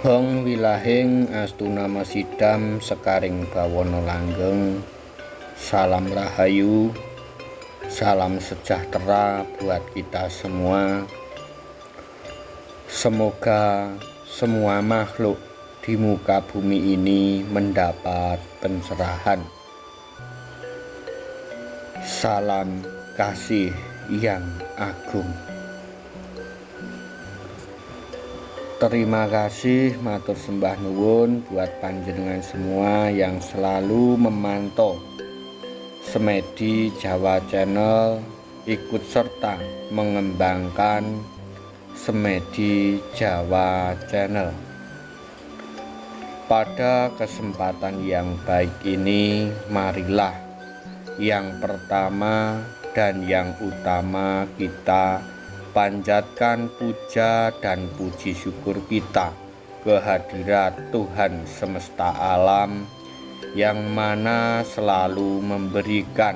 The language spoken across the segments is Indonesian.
Hong wilahing astuna masidam sekaring bawana langgeng. Salam rahayu, salam sejahtera buat kita semua. Semoga semua makhluk di muka bumi ini mendapat pencerahan. Salam kasih yang agung. Terima kasih matur sembah nuwun buat panjenengan semua yang selalu memantau Semedi Jawa Channel, ikut serta mengembangkan Semedi Jawa Channel. Pada kesempatan yang baik ini, marilah yang pertama dan yang utama kita panjatkan puja dan puji syukur kita kehadirat Tuhan semesta alam yang mana selalu memberikan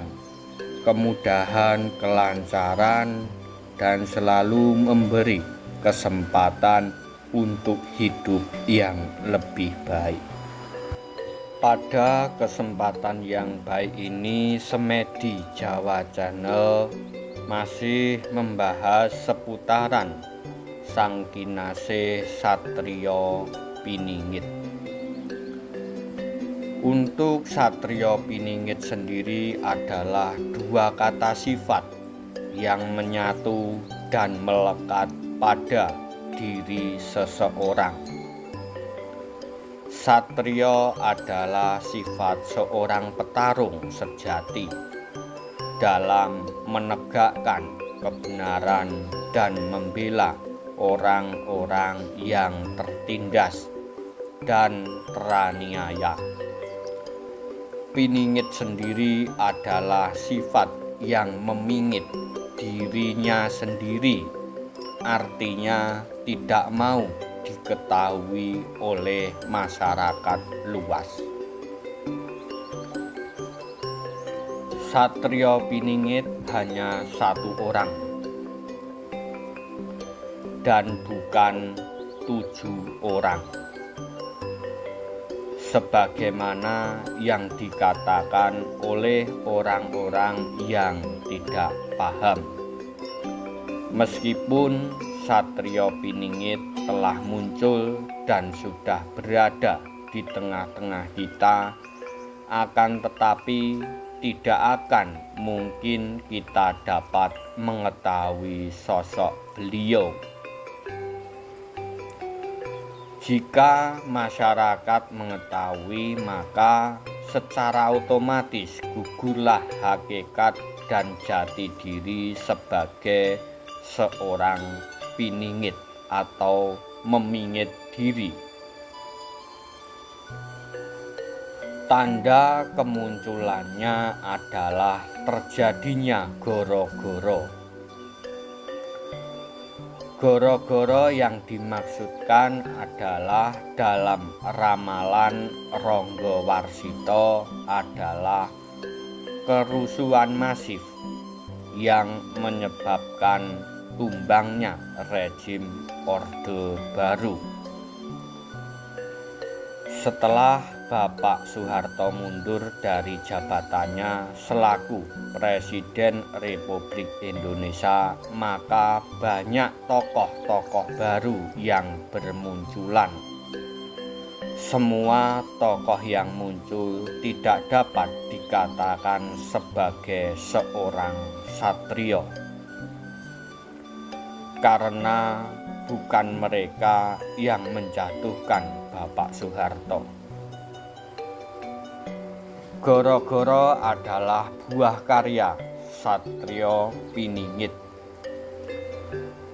kemudahan, kelancaran, dan selalu memberi kesempatan untuk hidup yang lebih baik. Pada kesempatan yang baik ini, Semedi Jawa Channel masih membahas seputaran Sang Kinasih Satriya Piningit. Untuk Satriya Piningit sendiri adalah dua kata sifat yang menyatu dan melekat pada diri seseorang. Satriya adalah sifat seorang petarung sejati dalam menegakkan kebenaran dan membela orang-orang yang tertindas dan teraniaya. Piningit sendiri adalah sifat yang memingit dirinya sendiri, artinya tidak mau diketahui oleh masyarakat luas. Satriya Piningit hanya satu orang dan bukan 7 orang, sebagaimana yang dikatakan oleh orang-orang yang tidak paham. Meskipun Satriya Piningit telah muncul dan sudah berada di tengah-tengah kita, akan tetapi tidak akan mungkin kita dapat mengetahui sosok beliau jika masyarakat mengetahui, maka secara otomatis gugurlah hakikat dan jati diri sebagai seorang piningit atau memingit diri. Tanda kemunculannya adalah terjadinya goro-goro. Goro-goro yang dimaksudkan adalah dalam ramalan Rangga Warsita adalah kerusuhan masif yang menyebabkan tumbangnya rezim Orde Baru. Setelah Bapak Soeharto mundur dari jabatannya selaku Presiden Republik Indonesia, maka banyak tokoh-tokoh baru yang bermunculan. Semua tokoh yang muncul tidak dapat dikatakan sebagai seorang satriya, karena bukan mereka yang menjatuhkan Bapak Soeharto. Goro-goro adalah buah karya Satriya Piningit.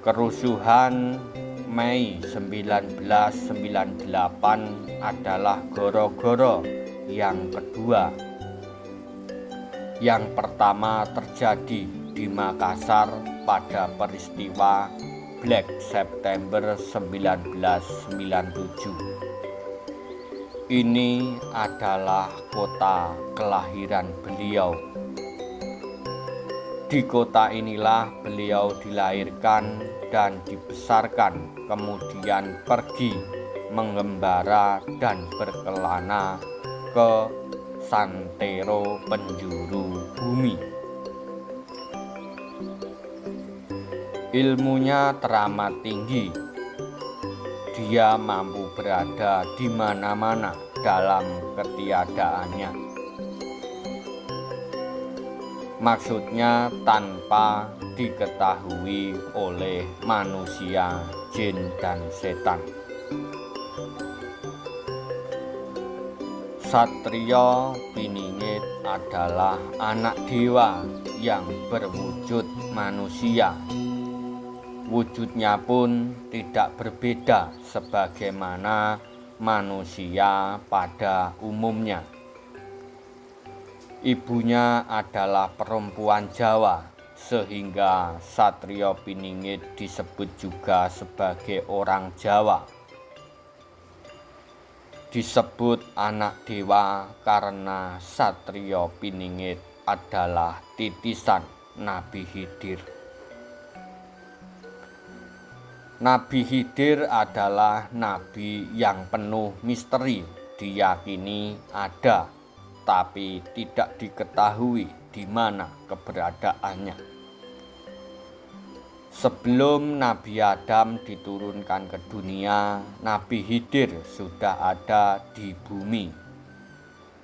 Kerusuhan Mei 1998 adalah goro-goro yang kedua. Yang pertama terjadi di Makassar pada peristiwa Black September 1997. Ini adalah kota kelahiran beliau. Di kota inilah beliau dilahirkan dan dibesarkan, kemudian pergi mengembara dan berkelana ke santero penjuru bumi. Ilmunya teramat tinggi. Dia mampu berada di mana-mana dalam ketiadaannya. Maksudnya tanpa diketahui oleh manusia, jin, dan setan. Satrio Piningit adalah anak dewa yang berwujud manusia. Wujudnya pun tidak berbeda sebagaimana manusia pada umumnya. Ibunya adalah perempuan Jawa, sehingga Satrio Piningit disebut juga sebagai orang Jawa. Disebut anak dewa karena Satrio Piningit adalah titisan Nabi Khidir. Nabi Khidir adalah nabi yang penuh misteri, diyakini ada tapi tidak diketahui di mana keberadaannya. Sebelum Nabi Adam diturunkan ke dunia, Nabi Khidir sudah ada di bumi.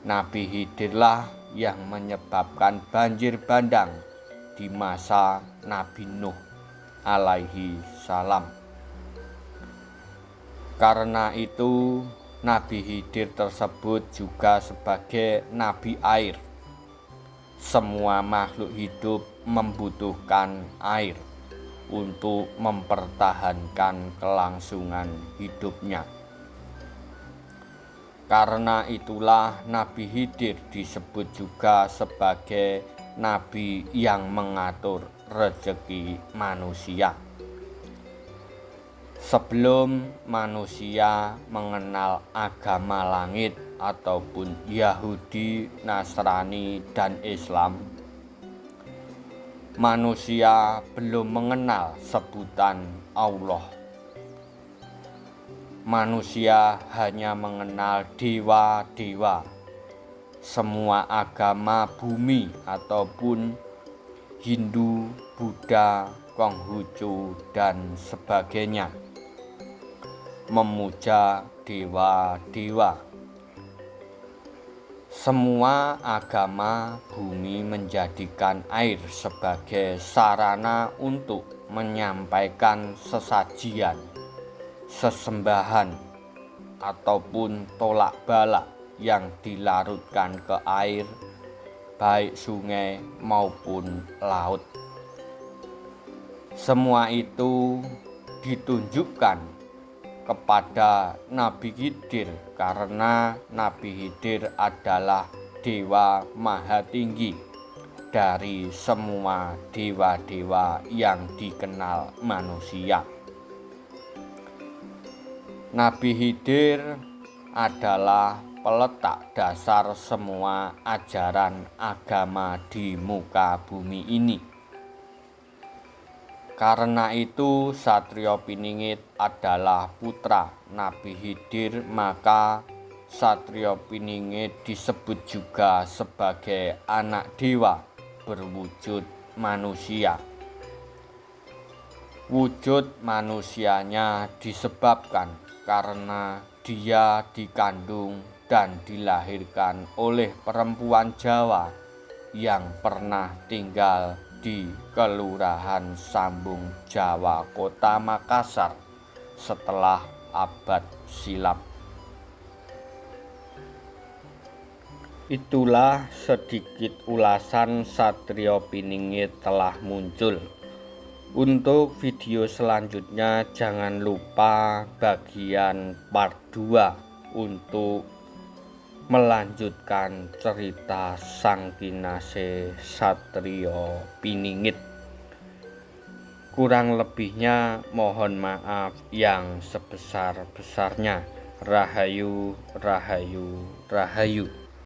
Nabi Khidirlah yang menyebabkan banjir bandang di masa Nabi Nuh alaihi salam. Karena itu, Nabi Khidir tersebut juga sebagai nabi air. Semua makhluk hidup membutuhkan air untuk mempertahankan kelangsungan hidupnya. Karena itulah Nabi Khidir disebut juga sebagai nabi yang mengatur rezeki manusia. Sebelum manusia mengenal agama langit ataupun Yahudi, Nasrani, dan Islam, manusia belum mengenal sebutan Allah. Manusia hanya mengenal dewa-dewa. Semua agama bumi ataupun Hindu, Buddha, Konghucu, dan sebagainya memuja dewa-dewa. Semua agama bumi menjadikan air sebagai sarana untuk menyampaikan sesajian, sesembahan, ataupun tolak bala yang dilarutkan ke air, baik sungai maupun laut. Semua itu ditunjukkan kepada Nabi Khidir karena Nabi Khidir adalah dewa maha tinggi dari semua dewa-dewa yang dikenal manusia. Nabi Khidir adalah peletak dasar semua ajaran agama di muka bumi ini. Karena itu Satrio Piningit adalah putra Nabi Khidir, maka Satrio Piningit disebut juga sebagai anak dewa berwujud manusia. Wujud manusianya disebabkan karena dia dikandung dan dilahirkan oleh perempuan Jawa yang pernah tinggal di Kelurahan Sambung, Jawa, Kota Makassar setelah abad silam. Itulah sedikit ulasan Satrio Piningit telah muncul. Untuk video selanjutnya jangan lupa bagian part 2 untuk melanjutkan cerita Sang Kinase Satrio Piningit. Kurang lebihnya mohon maaf yang sebesar-besarnya. Rahayu, rahayu, rahayu.